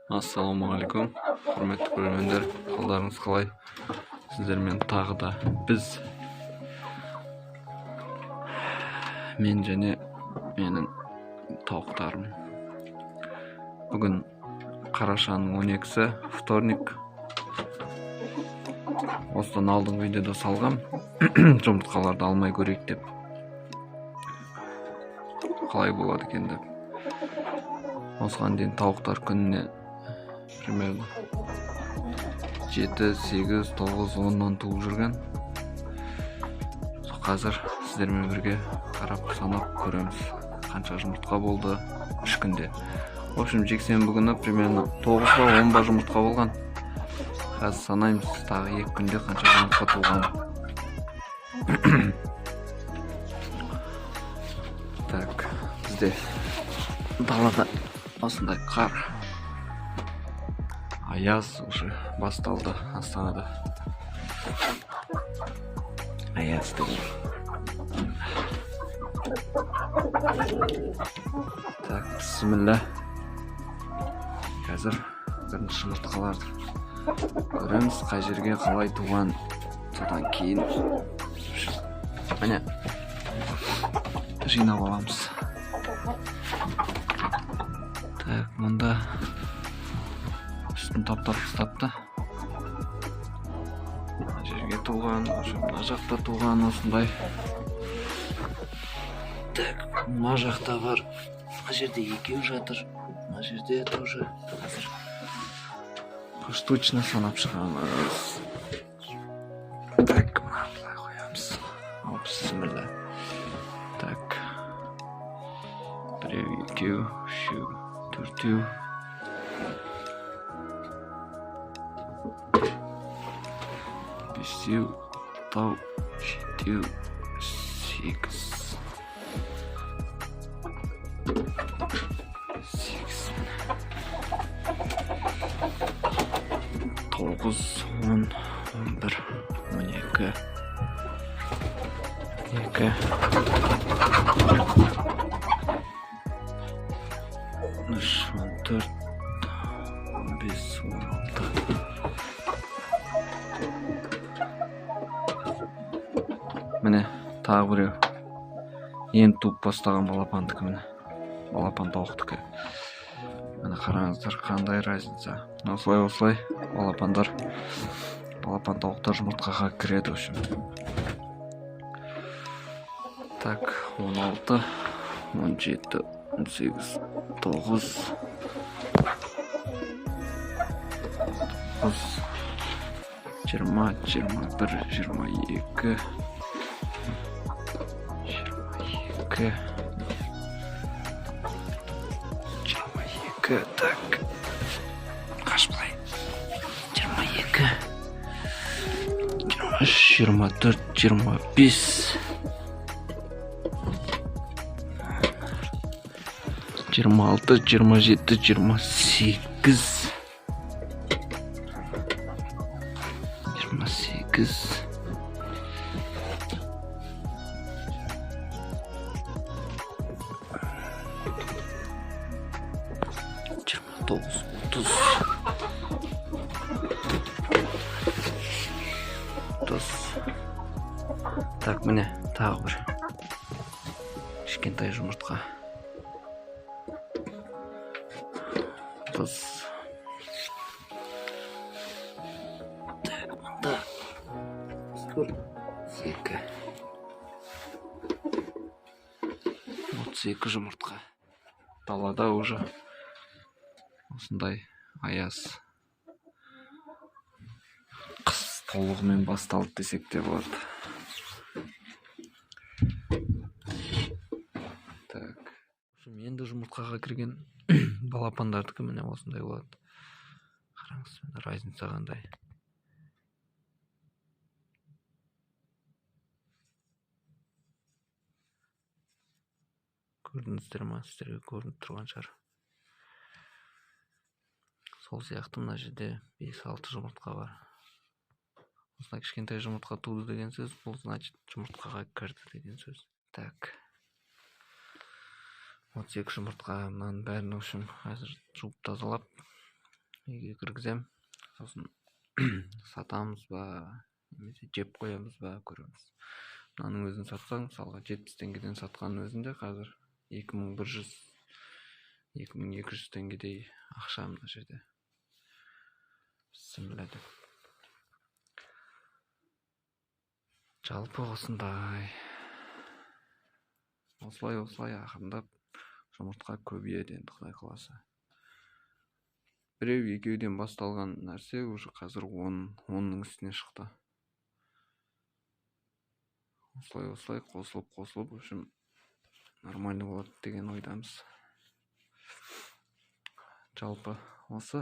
Ассалаумағалейкум, құрметті көрермендер, қалдарыңыз қалай? Сіздермен тағы да біз, мен және менің тауықтарым. Бүгін қарашаның 12-сі, вторник. Осыдан алдыңғы видеода салғам, жұмыртқаларды алмай көрейік деп. Қалай болады екен деп. Осыған дейін тауықтар күніне примерно 7, 8, 9, 10-нан туып жүрген. Қазір сіздермен бірге қарап санап көреміз, қанша жұмыртқа болды 3 күнде. В общем, жексенбі күні примерно 9-10 жұмыртқа болған. Қазір санаймыз, тағы 2 күнде қанша жұмыртқа туған. Так, бізде далада осындай қар, аяз уже басталды Астанада. Аяз деген. Так, бисмилля. Қазір бірінші жұмыртқаларды көреміз, қай жерге қалай туған. Содан кейін міне жинап аламыз. Так, мұнда үстін таптап ұстапты. Мына жерге туған, мына жақта туған осындай. Так, мына жақта бар. Мына жерде екеу жатыр. Мына жерде тоже қазір поштучно санап шығамыз. Так, мына былай қоямыз. Бисмилля. Так. Біреу, екеу, үшеу, төртеу. Бесеу, алтау, жетеу, 8. 9, 10, 11, 12, 2, 3, 14, 15, 16. Міне, тағы біреу. Енді туып бастаған балапандікі міне. Балапан тауықтікі. Міне қараңыздар, қандай разница. Осылай балапан тауықтар жұмыртқаға кіреді үшін. Так, 16, 17, 18, 9, 20, 21, 22, 22, так, қаш былай, 22, 23, 24, 25, 26, 27, 28, 28, 29, 30. Так, міне тағы бір кішкентай жұмыртқа. 30. Так, мұнда 32 жұмыртқа. Далада уже осындай аяз. Қыс толығымен басталды десек те болады. Так. Енді жұмыртқаға кірген балапандардікі міне осындай болады. Қараңыз, разница қандай. Көрдіңіздер ма? Сіздерге көрініп тұрған шығар. Сол сияқты мына жерде 5-6 жұмыртқа бар. Осындай кішкентай жұмыртқа туды деген сөз, бұл значит жұмыртқаға кірді деген сөз. Так. 32 жұмыртқа, мынаның бәрін үшін қазір жуып тазалап үйге кіргізем, сосын сатамыз ба немесе жеп қоямыз ба көреміз. Мынаның өзін сатсаң, мысалға 70 теңгеден сатқанның өзінде қазір 2100 2200 теңгедей ақша мына жерде. Сіміледі. Жалпы осындай. Осылай ақырындап жұмыртқа көбейеді енді Құдай қаласа. Біреу екеуден басталған нәрсе уже қазір 10-ның үстіне шықты. Осылай қосылып, в общем, нормально болады деген ойдамыз. Жалпы осы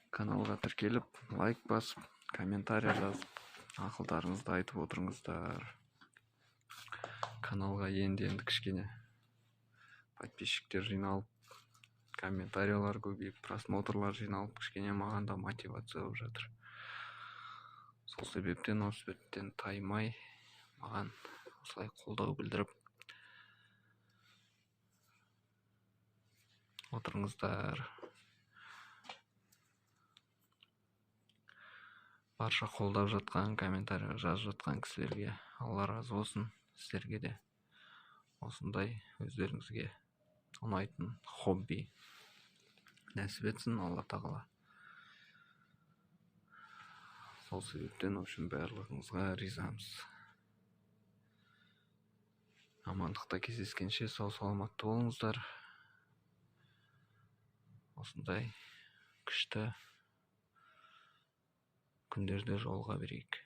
каналға тіркеліп, лайк басып, комментарий жазып, ақылдарыңызды айтып отырыңыздар. Каналға енді кішкене подписчиктер жиналып, комментариялар көбейіп, просмотрлар жиналып, кішкене маған да мотивация болып жатыр. Сол себептен таймай маған осылай қолдау білдіріп отырыңыздар. Барша қолдап жатқан, комментарий жазып жатқан кісілерге Алла разы болсын. Сіздерге де осындай өздеріңізге ұнайтын хобби нәсіп етсін Алла тағала. Сол себептен үшін барлығыңызға ризамыз. Амандықта кездескенше сау саламатты болыңыздар. Осындай күшті күндерде жолға берейік.